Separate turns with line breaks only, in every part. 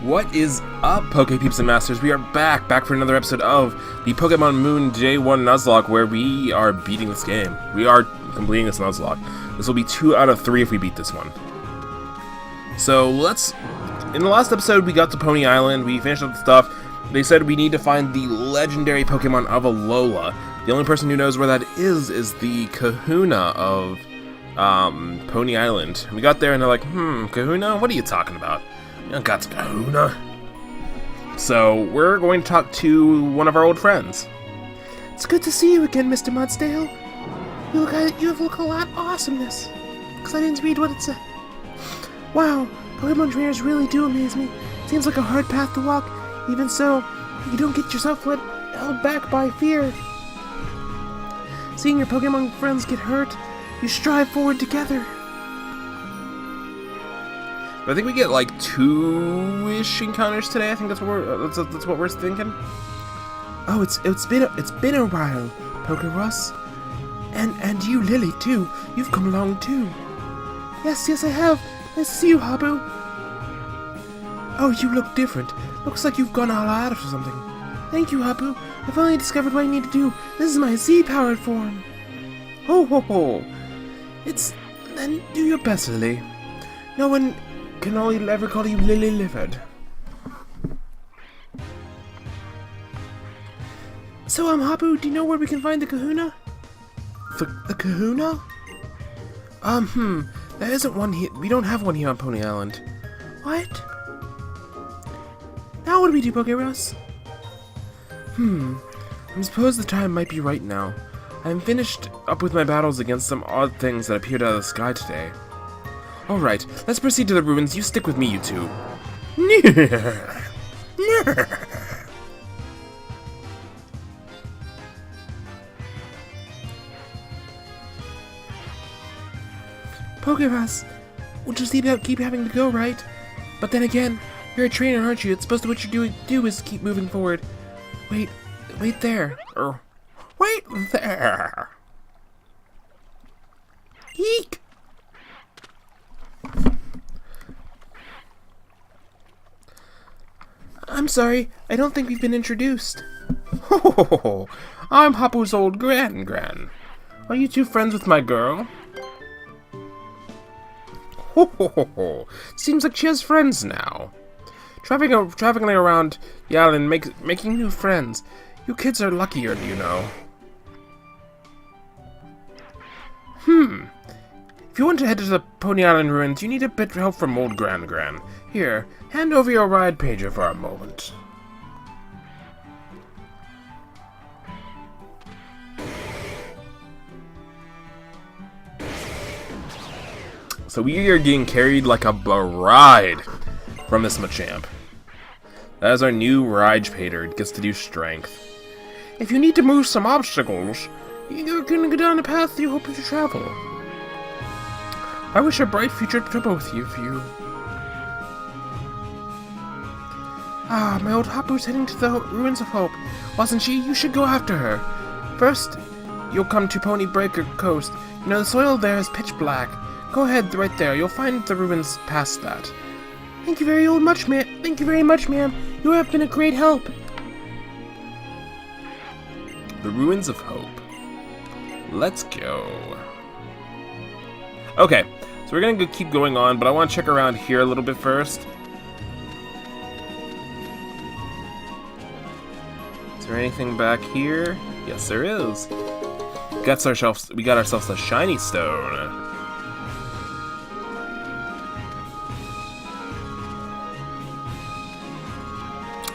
What is up, Poke Peeps and Masters? We are back for another episode of the Pokemon Moon Day 1 Nuzlocke, where we are beating this game. We are completing this Nuzlocke. This will be 2 out of 3 if we beat this one. So in the last episode we got to Pony Island, we finished up the stuff. They said we need to find the legendary Pokemon of Alola. The only person who knows where that is the KAHUNA of Pony Island. We got there and they're like, KAHUNA? What are you talking about? You don't got KAHUNA. So we're going to talk to one of our old friends.
It's good to see you again, Mr. Mudsdale. You look a lot awesomeness. Exciting to read what it said. Wow, Pokemon trainers really do amaze me. Seems like a hard path to walk. Even so, you don't get yourself held back by fear. Seeing your Pokemon friends get hurt, you strive forward together.
I think we get like 2-ish encounters today. I think that's what we're thinking.
Oh, it's been a while, Pokeruss. And you, Lily, too. You've come along too. Yes, I have. Nice to see you, Habu. Oh, you look different. Looks like you've gone all out or something. Thank you, Habu. I finally discovered what I need to do. This is my Z-powered form. Ho. Then do your best, Lily. No one can only ever call you Lily-livered. So, Habu, do you know where we can find the KAHUNA? The KAHUNA? There isn't one here. We don't have one here on Pony Island. What? Now what do we do, Pokeruss? I suppose the time might be right now. I am finished up with my battles against some odd things that appeared out of the sky today. Alright, let's proceed to the ruins. You stick with me, you two. Pokeruss, we'll just keep having to go, right? But then again, you're a trainer, aren't you? It's supposed to what you do is keep moving forward. Wait there. Wait there. Eek! I'm sorry, I don't think we've been introduced.
Ho, I'm Hapu's old Gran. Are you two friends with my girl? Ho. Seems like she has friends now. Traveling around the island, making new friends. You kids are luckier, you know. If you want to head to the Pony Island ruins, you need a bit of help from old Gran. Here, hand over your ride pager for a moment. So we are getting carried like a bride from this Machamp. That is our new ride pager. It gets to do strength. If you need to move some obstacles, you're gonna go down the path you hope to travel. I wish a bright future to both of you.
Ah, my old Hoppa's heading to the ruins of Hope. Wasn't she? You should go after her. First, you'll come to Pony Breaker Coast. You know, the soil there is pitch black. Go ahead, right there. You'll find the ruins past that. Thank you very much, ma'am. You have been a great help.
The Ruins of Hope. Let's go. Okay, so we're gonna keep going on, but I want to check around here a little bit first. Is there anything back here? Yes, there is. We got ourselves a shiny stone.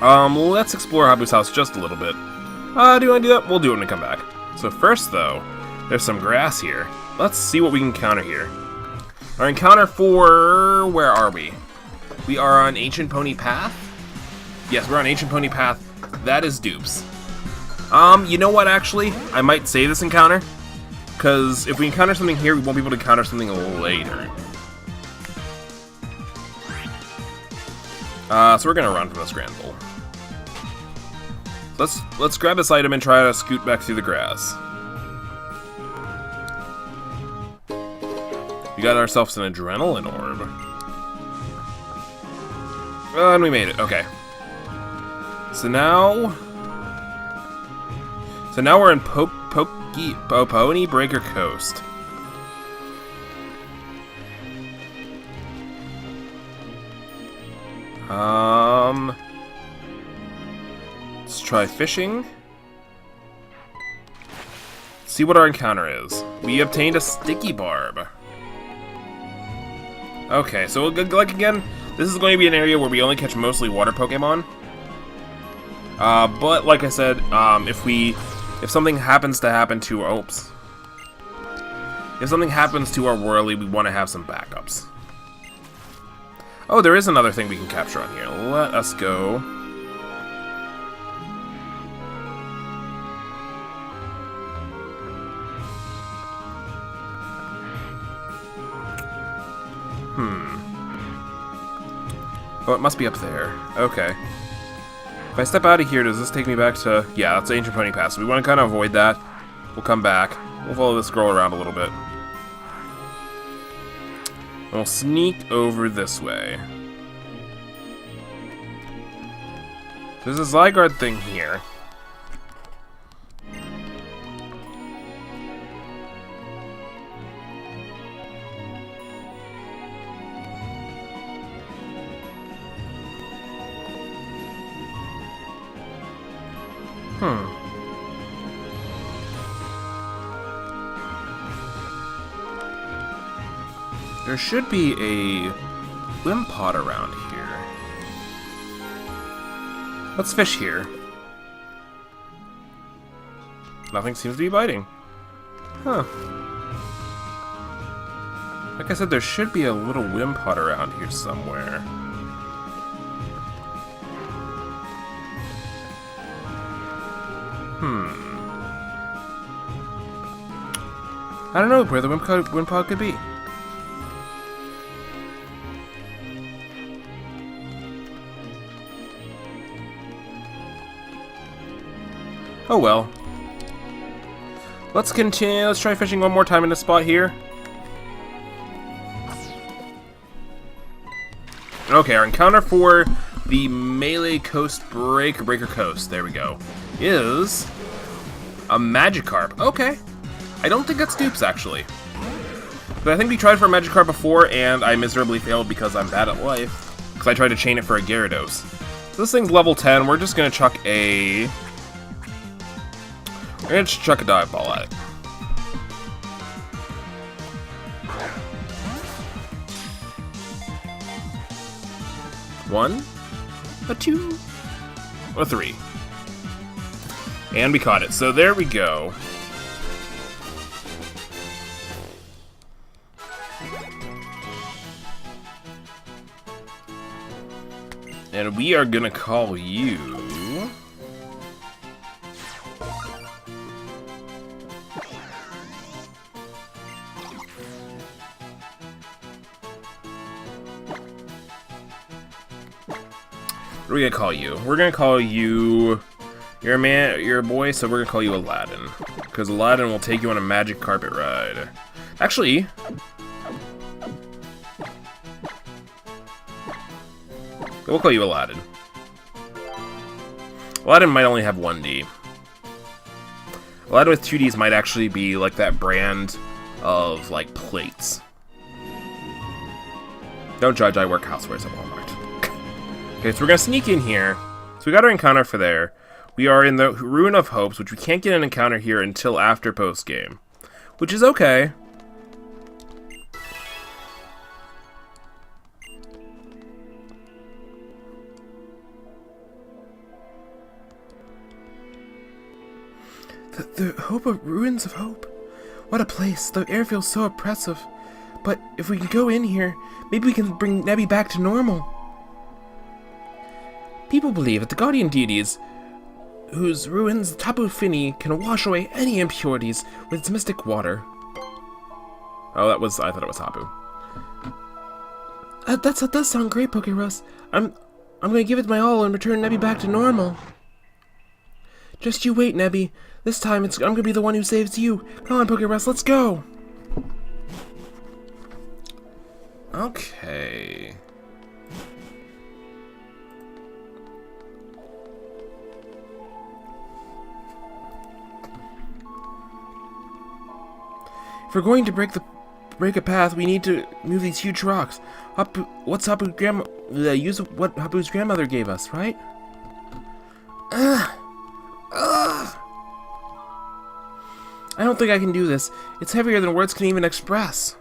Let's explore Habu's house just a little bit. Do you want to do that? We'll do it when we come back. So first, though, there's some grass here. Let's see what we can encounter here. Our encounter for... where are we? We are on Ancient Pony Path? Yes, we're on Ancient Pony Path. That is Dupes. You know what, actually? I might save this encounter. Because if we encounter something here, we won't be able to encounter something later. So we're gonna run from this Granville. Let's grab this item and try to scoot back through the grass. We got ourselves an adrenaline orb. And we made it. Okay. So now we're in Pony Breaker Coast. Let's try fishing. See what our encounter is. We obtained a sticky barb. Okay, so like again, this is going to be an area where we only catch mostly water Pokemon. But like I said, if something happens to happen to if something happens to our Whirly, we want to have some backups. Oh, there is another thing we can capture on here. Let us go. Oh, it must be up there. Okay. If I step out of here, does this take me back to... Yeah, that's Ancient Pony Pass. We want to kind of avoid that. We'll come back. We'll follow this girl around a little bit. And we'll sneak over this way. There's a Zygarde thing here. There should be a Wimpod around here. Let's fish here. Nothing seems to be biting. Huh. Like I said, there should be a little Wimpod around here somewhere. I don't know where the Wimpod could be. Oh well. Let's continue. Let's try fishing one more time in this spot here. Okay, our encounter for the Melee Coast Breaker Coast, there we go, is a Magikarp. Okay. I don't think that's Dupes, actually. But I think we tried for a Magikarp before, and I miserably failed because I'm bad at life. Because I tried to chain it for a Gyarados. So this thing's level 10. We're just going to chuck a... We're going to chuck a dive ball at it. One, a two, a three. And we caught it. So there we go. And we are gonna call you... What are we gonna call you? We're gonna call you... You're a man, you're a boy, so we're gonna call you Aladdin. Because Aladdin will take you on a magic carpet ride. Actually... We'll call you Aladdin. Aladdin might only have 1D. Aladdin with 2Ds might actually be like that brand of, like, plates. Don't judge, I work housewares at Walmart. Okay, so we're gonna sneak in here. So we got our encounter for there. We are in the Ruin of Hopes, which we can't get an encounter here until after post-game. Which is okay.
The Ruins of Hope. What a place. The air feels so oppressive. But if we can go in here, maybe we can bring Nebby back to normal. People believe that the guardian deities, whose ruins Tapu Fini can wash away any impurities with its mystic water.
Oh, I thought it was Tapu.
That does sound great, Pokeruss. I'm gonna give it my all and return Nebby back to normal. Just you wait, Nebby. This time, I'm gonna be the one who saves you. Come on, Pokeruss, let's go!
Okay.
If we're going to break a path, we need to move these huge rocks. Use what Hapu's grandmother gave us, right? I don't think I can do this. It's heavier than words can even express.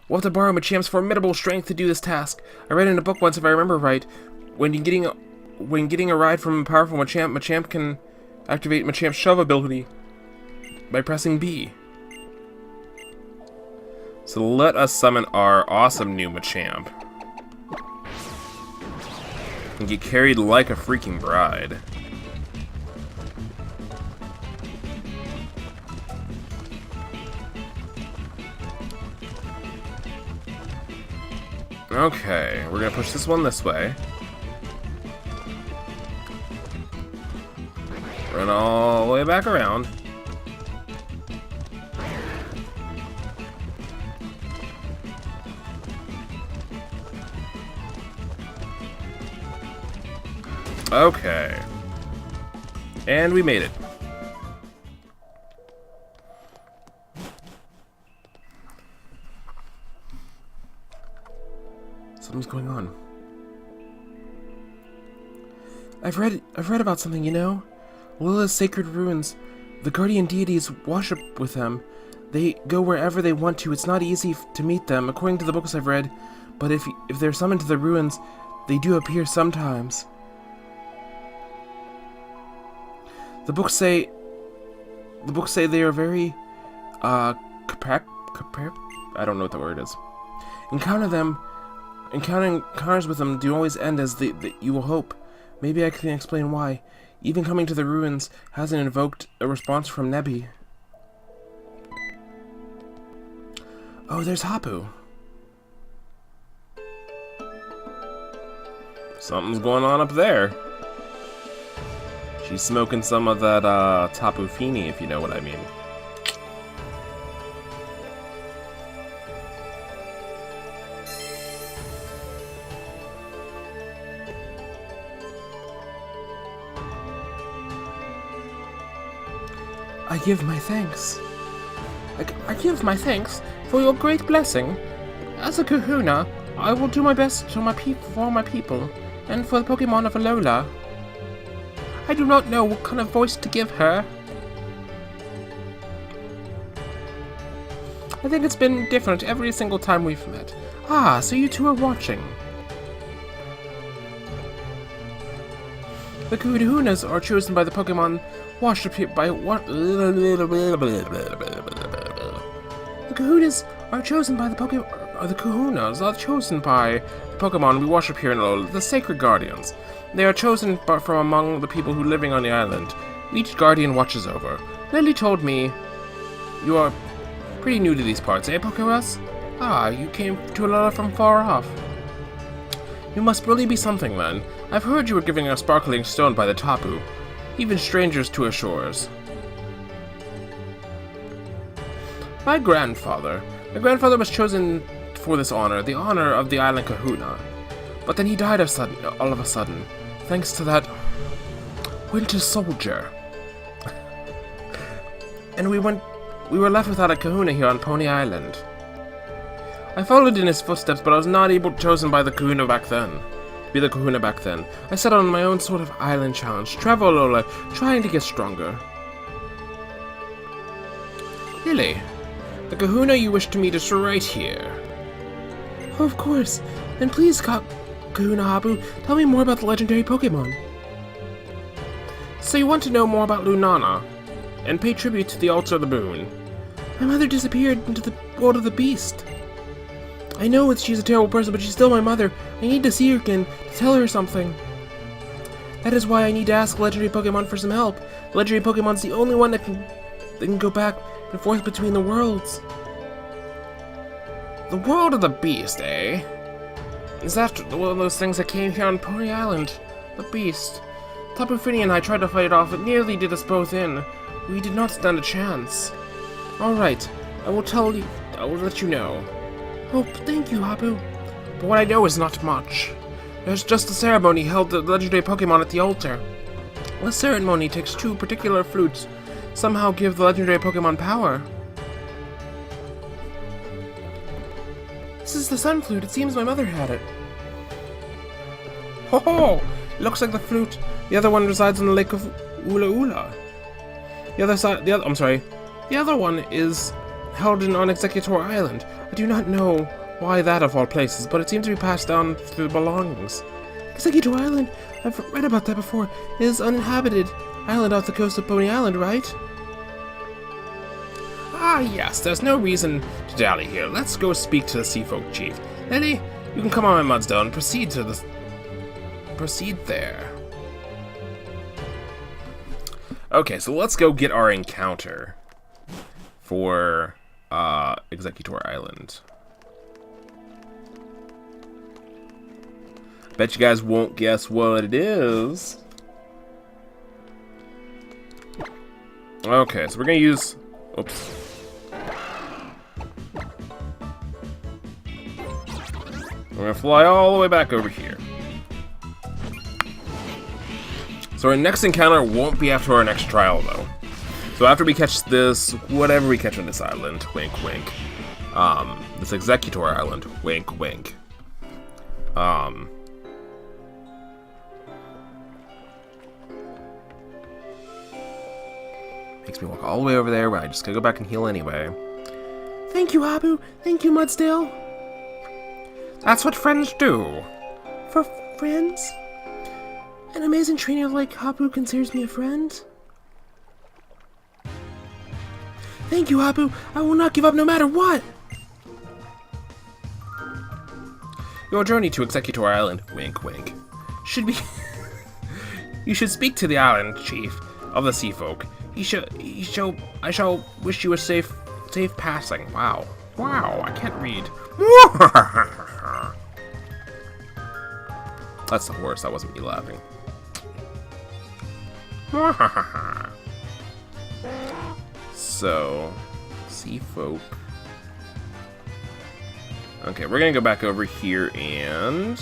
We'll have to borrow Machamp's formidable strength to do this task. I read in a book once, if I remember right, when getting a ride from a powerful Machamp can activate Machamp's shove ability by pressing B. So let us summon our awesome new Machamp. And get carried like a freaking bride. Okay, we're gonna push this one this way. Run all the way back around. Okay. And we made it. Something's going on. I've read about something, you know? Lila's sacred ruins. The guardian deities worship with them. They go wherever they want to. It's not easy to meet them, according to the books I've read. But if they're summoned to the ruins, they do appear sometimes. The books say they are very I don't know what the word is. Encounters with them do always end as you will hope. Maybe I can explain why. Even coming to the ruins hasn't invoked a response from Nebi. Oh, there's Hapu. Something's going on up there. She's smoking some of that Tapu Fini, if you know what I mean.
I give my thanks. I give my thanks for your great blessing. As a KAHUNA, I will do my best for my people, and for the Pokemon of Alola. I do not know what kind of voice to give her. I think it's been different every single time we've met. Ah, so you two are watching. The KAHUNAs are chosen by the Pokemon washed up here by what? The KAHUNAs are chosen by the KAHUNAs are chosen by the Pokemon we worship here in Alola, the Sacred Guardians. They are chosen from among the people who living on the island. Each guardian watches over. Lily told me you are pretty new to these parts, eh, Pokeballs? Ah, you came to Alola from far off. You must really be something then. I've heard you were giving a sparkling stone by the Tapu. Even strangers to her shores. My grandfather was chosen for this honor, the honor of the island KAHUNA. But then he died all of a sudden, thanks to that winter soldier. And we were left without a KAHUNA here on Pony Island. I followed in his footsteps, but I was not chosen by the KAHUNA back then. Be the KAHUNA back then. I set on my own sort of island challenge, travel Alola, trying to get stronger. Lily, the KAHUNA you wish to meet is right here. Oh, of course. Then please, KAHUNA Hapu, tell me more about the legendary Pokemon.
So you want to know more about Lunana, and pay tribute to the Altar of the Moon.
My mother disappeared into the world of the beast. I know she's a terrible person, but she's still my mother. I need to see her again, to tell her something. That is why I need to ask Legendary Pokemon for some help. The Legendary Pokemon's the only one that can go back and forth between the worlds.
The world of the beast, eh? Is that one of those things that came here on Pony Island? The beast. Tapu Fini and I tried to fight it off, it nearly did us both in. We did not stand a chance. Alright, I will let you know.
Oh, thank you, Hapu.
But what I know is not much. There's just a ceremony held to the legendary Pokemon at the altar. The ceremony takes two particular flutes.
somehow give the legendary Pokemon power.
This is the Sun Flute. It seems my mother had it.
Ho ho! Looks like the flute. The other one resides in the lake of Ula Ula. The other one is held on Executor Island. I do not know why that of all places, but it seems to be passed down through the belongings.
Executor Island? I've read about that before. It is an uninhabited island off the coast of Pony Island, right?
Ah, yes, there's no reason to dally here. Let's go speak to the Seafolk Chief. Lily, you can come on my Mudstone and proceed there.
Okay, so let's go get our encounter for Executor Island. Bet you guys won't guess what it is. Okay, so we're gonna use... Oops. We're gonna fly all the way back over here. So our next encounter won't be after our next trial, though. So after we catch this, whatever we catch on this island, wink wink. This Executor Island, wink wink. Makes me walk all the way over there, but I just gotta go back and heal anyway.
Thank you, Habu. Thank you, Mudsdale.
That's what friends do.
For friends? An amazing trainer like Habu considers me a friend? Thank you, Habu. I will not give up no matter what.
Your journey to Executor Island, wink wink, should be... You should speak to the island chief of the sea folk. I shall wish you a safe passing. Wow, I can't read.
That's the horse, that wasn't me laughing. So, sea folk. Okay, we're gonna go back over here and...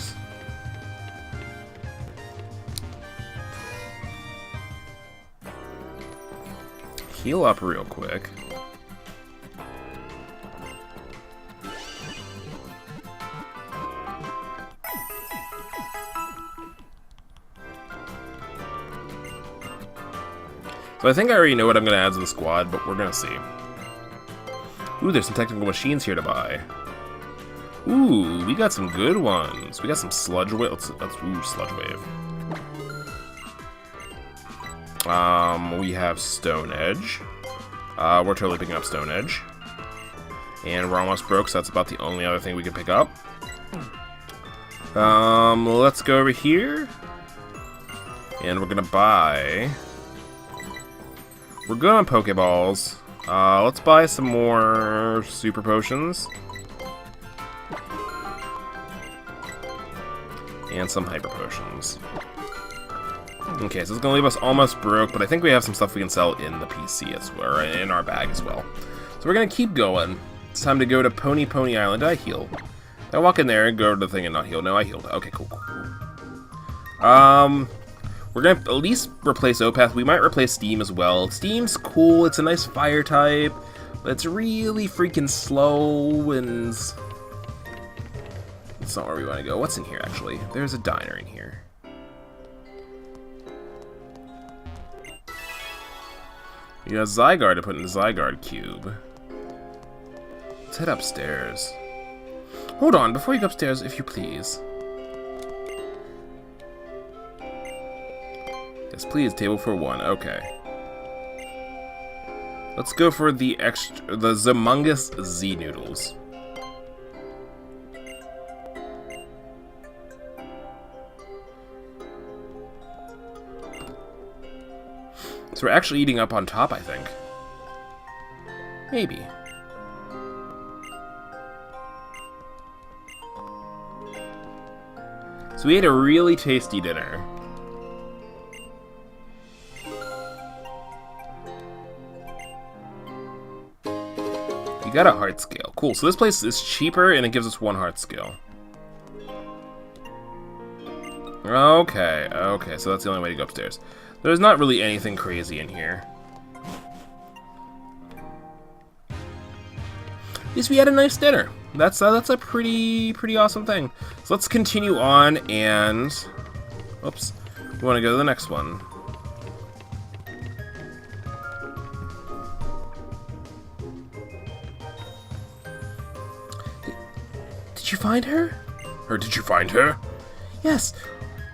heal up real quick. So I think I already know what I'm going to add to the squad, but we're going to see. Ooh, there's some technical machines here to buy. Ooh, we got some good ones. We got some Sludge Wave. Let's Sludge Wave. We have Stone Edge. We're totally picking up Stone Edge. And we're almost broke, so that's about the only other thing we can pick up. Let's go over here. And we're gonna buy... We're good on Pokeballs. Let's buy some more Super Potions. And some Hyper Potions. Okay, so it's gonna leave us almost broke, but I think we have some stuff we can sell in the PC as well, or in our bag as well. So we're gonna keep going. It's time to go to Pony Island. Did I heal? Did I walk in there and go to the thing and not heal? No, I healed. Okay, cool. We're gonna at least replace Opath. We might replace Steam as well. Steam's cool. It's a nice fire type, but it's really freaking slow and it's not where we want to go. What's in here actually? There's a diner in here. We got Zygarde to put in the Zygarde cube. Let's head upstairs. Hold on, before you go upstairs, if you please. Yes, please, table for one. Okay. Let's go for the Zumongous Z noodles. So we're actually eating up on top, I think. Maybe. So we ate a really tasty dinner. We got a heart scale. Cool, so this place is cheaper and it gives us one heart scale. Okay, so that's the only way to go upstairs. There's not really anything crazy in here. At least we had a nice dinner. That's a pretty awesome thing. So let's continue on and... Oops. We want to go to the next one.
Did you find her?
Or did you find her?
Yes,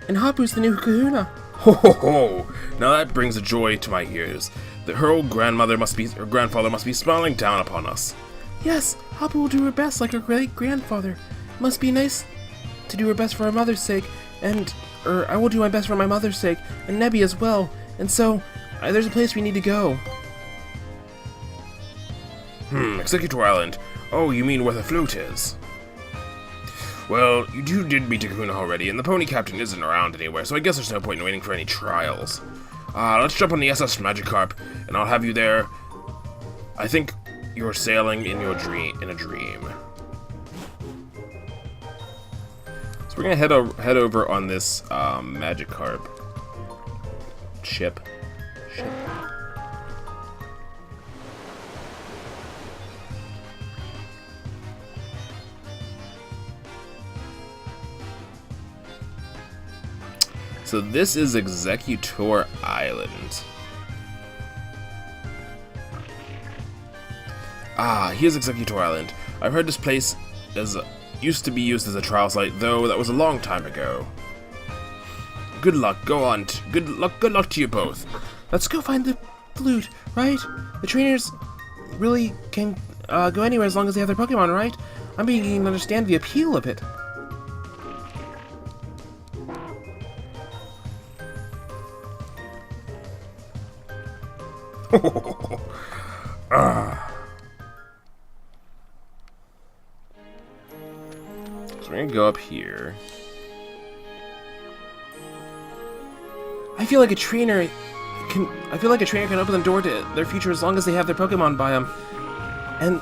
and Hapu's the new Kahuna.
Ho ho ho! Now that brings a joy to my ears. Her old grandfather must be smiling down upon us.
Yes, Hapu will do her best like her great-grandfather. Must be nice to do her best for her mother's sake, and... I will do my best for my mother's sake, and Nebby as well. And so, there's a place we need to go.
Executor Island. Oh, you mean where the flute is? Well, you did meet KAHUNA already, and the pony captain isn't around anywhere, so I guess there's no point in waiting for any trials. Let's jump on the SS Magikarp, and I'll have you there. I think you're sailing in a dream. So we're gonna head over on this Magikarp ship. So this is Executor Island. Here's Executor Island. I've heard this place used to be used as a trial site, though that was a long time ago. Good luck, go on. Good luck to you both.
Let's go find the flute, right? The trainers really can go anywhere as long as they have their Pokemon, right? I'm beginning to understand the appeal of it.
So we're gonna go up here.
I feel like a trainer can open the door to their future as long as they have their Pokemon by them. And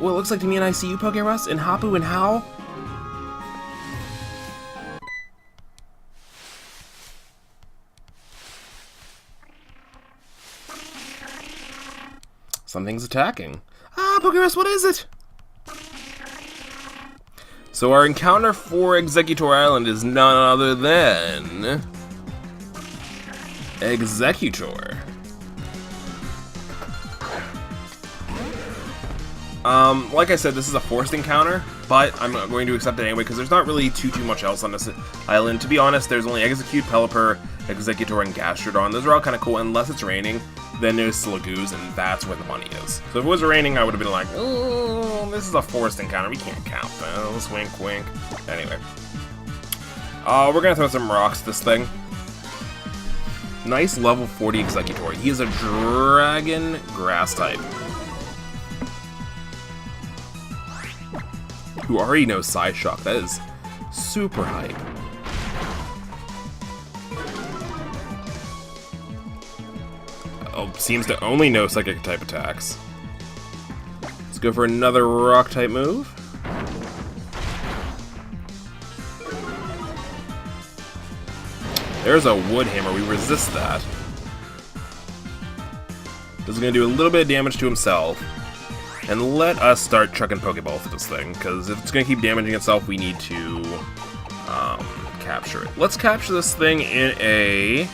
well, it looks like to me and I see you, Pokeruss, and Hapu and Hal.
Something's attacking.
Pokeruss, what is it?
So our encounter for Executor Island is none other than... Executor. Like I said, this is a forced encounter, but I'm going to accept it anyway because there's not really too much else on this island. To be honest, there's only Execute, Pelipper, Executor, and Gastrodon. Those are all kind of cool, unless it's raining. Then there's Slagooze, and that's where the money is. So if it was raining, I would have been like, oh, this is a forced encounter. We can't count those. Wink, wink. Anyway. We're going to throw some rocks at this thing. Nice level 40 Executor. He is a Dragon Grass type. Who already knows Side Shock. That is super hype. Oh, seems to only know Psychic type attacks. Let's go for another Rock type move. There's a Wood Hammer. We resist that. This is going to do a little bit of damage to himself. And let us start chucking Pokeballs at this thing, because if it's going to keep damaging itself, we need to capture it. Let's capture this thing in a...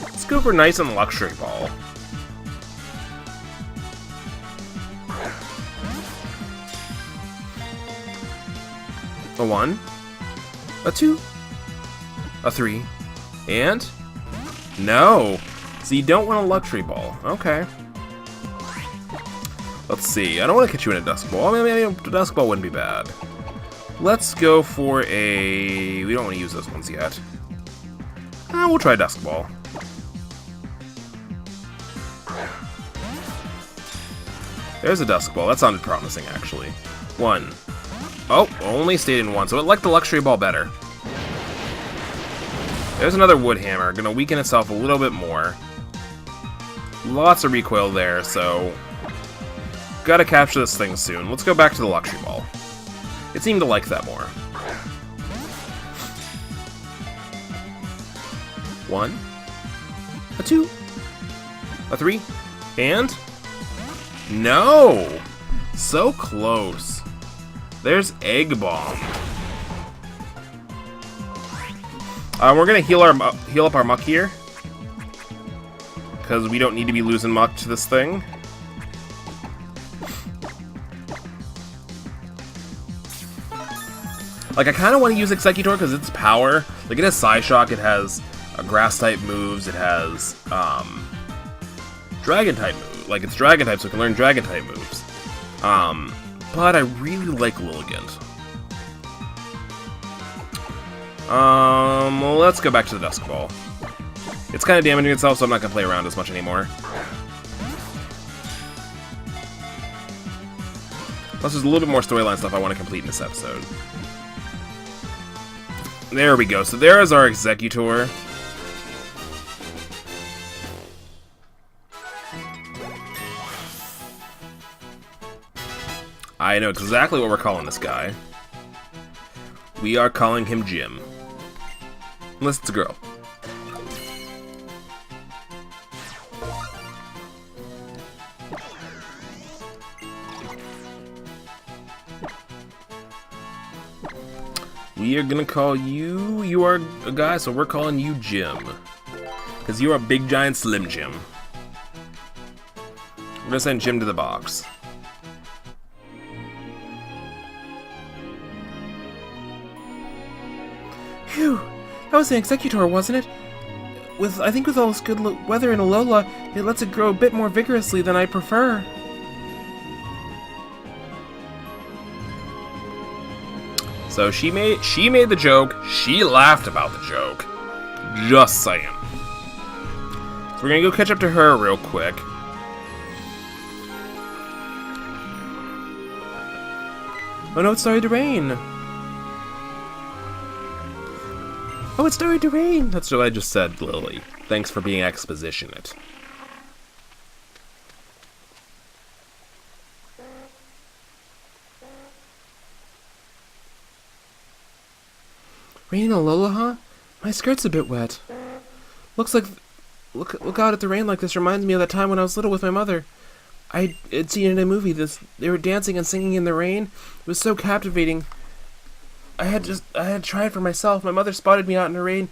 Let's go for nice and Luxury Ball. A 1, a 2, a 3, and... No! So you don't want a Luxury Ball. Okay. Let's see. I don't want to catch you in a Dusk Ball. I mean, a Dusk Ball wouldn't be bad. Let's go for a... We don't want to use those ones yet. We'll try Dusk Ball. There's a Dusk Ball. That sounded promising, actually. 1. Oh, only stayed in 1, so it liked the Luxury Ball better. There's another Wood Hammer. Gonna weaken itself a little bit more. Lots of recoil there, so... Gotta capture this thing soon. Let's go back to the Luxury Ball. It seemed to like that more. 1, a 2, a 3, and... No! So close. There's Egg Bomb. We're gonna heal up our Muck here, because we don't need to be losing Muck to this thing. Like, I kind of want to use Executor because it's power. Like, it has Psyshock, it has Grass-type moves, it has Dragon-type moves. Like, it's Dragon-type, so it can learn Dragon-type moves. But I really like Lilligant. Let's go back to the Dusk Ball. It's kind of damaging itself, so I'm not going to play around as much anymore. Plus, there's a little bit more storyline stuff I want to complete in this episode. There we go. So there is our Executor. I know exactly what we're calling this guy. We are calling him Jim. Unless it's a girl. We are gonna call you... You are a guy, so we're calling you Jim. Because you are a big, giant, Slim Jim. We're gonna send Jim to the box.
Phew, that was an Executor, wasn't it? I think with all this good weather in Alola, it lets it grow a bit more vigorously than I prefer.
So she made the joke, she laughed about the joke. Just saying. So we're gonna go catch up to her real quick.
Oh no, it started to rain. Oh, it started to rain.
That's what I just said, Lily. Thanks for being expositionate.
Rain in Alola, huh? My skirt's a bit wet. Looks like... Look out at the rain like this reminds me of that time when I was little with my mother. I'd seen in a movie they were dancing and singing in the rain. It was so captivating. I had to try it for myself. My mother spotted me out in the rain.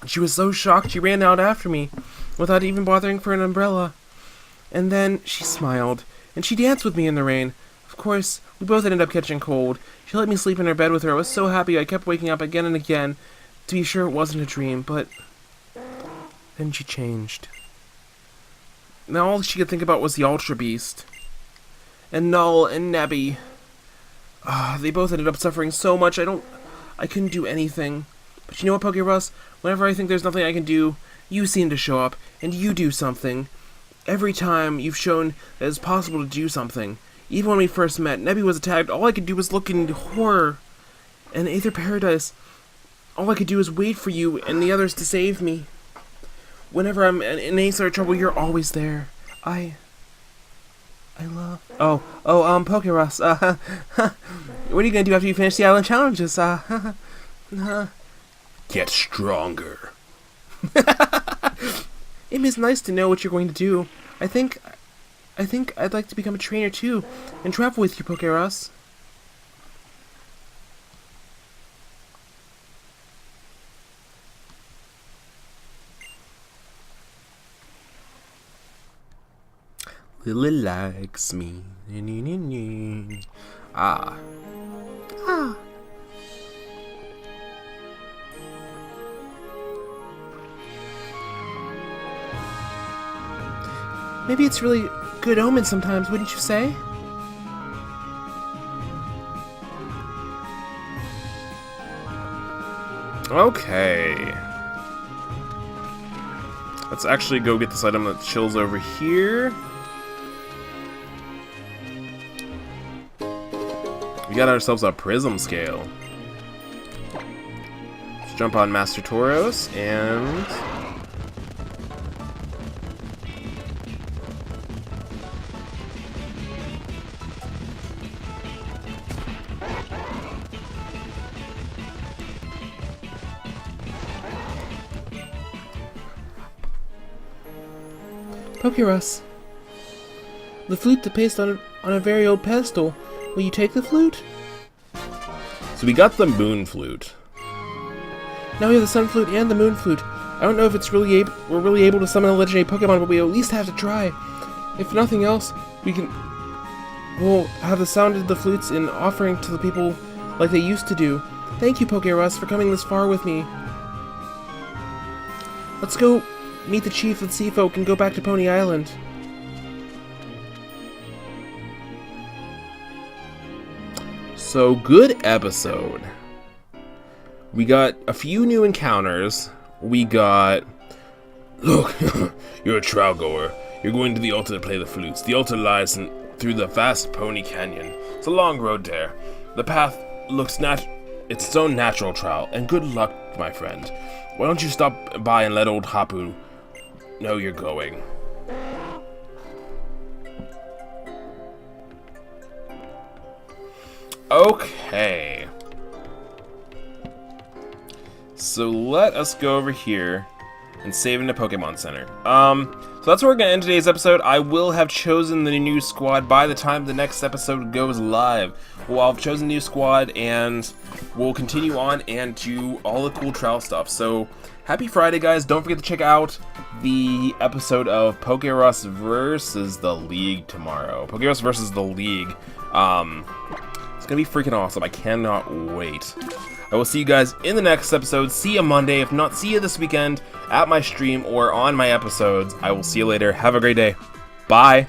She was so shocked she ran out after me, without even bothering for an umbrella. And then she smiled, and she danced with me in the rain. Of course, we both ended up catching cold. She let me sleep in her bed with her. I was so happy I kept waking up again and again to be sure it wasn't a dream, but then she changed. Now all she could think about was the Ultra Beast. And Null and Nebby. They both ended up suffering so much, I couldn't do anything. But you know what, Pokeruss? Whenever I think there's nothing I can do, you seem to show up, and you do something. Every time you've shown that it's possible to do something. Even when we first met, Nebby was attacked, all I could do was look in horror. And Aether Paradise, all I could do was wait for you and the others to save me. Whenever I'm in any sort of trouble, you're always there. I love... Pokeruss, what are you gonna do after you finish the island challenges?
Get stronger.
It is nice to know what you're going to do. I think I'd like to become a trainer too, and travel with you, Pokeruss.
Lily likes me. Ah.
Ah. Maybe it's really good omen sometimes, wouldn't you say?
Okay. Let's actually go get this item that chills over here. We got ourselves a Prism Scale. Let's jump on Master Tauros and...
Pokeruss. The flute to paste on a very old pedestal. Will you take the flute?
So we got the moon flute.
Now we have the sun flute and the moon flute. I don't know if we're really able to summon a legendary Pokemon, but we at least have to try. If nothing else, we'll have the sound of the flutes in offering to the people like they used to do. Thank you, Pokeruss, for coming this far with me. Let's go meet the chief of the Sea Folk and go back to Pony Island.
So, good episode. We got a few new encounters. We got... Look, you're a trail goer. You're going to the altar to play the flutes. The altar lies through the vast Pony Canyon. It's a long road there. The path looks it's its own natural trail, and good luck, my friend. Why don't you stop by and let old Hapu know you're going? Okay. So let us go over here and save in the Pokemon Center. So that's where we're going to end today's episode. I will have chosen the new squad by the time the next episode goes live. Well, I'll have chosen the new squad, and we'll continue on and do all the cool trial stuff. So, happy Friday, guys. Don't forget to check out the episode of Pokeruss versus the League tomorrow. Pokeruss versus the League. It's going to be freaking awesome. I cannot wait. I will see you guys in the next episode. See you Monday. If not, see you this weekend at my stream or on my episodes. I will see you later. Have a great day. Bye.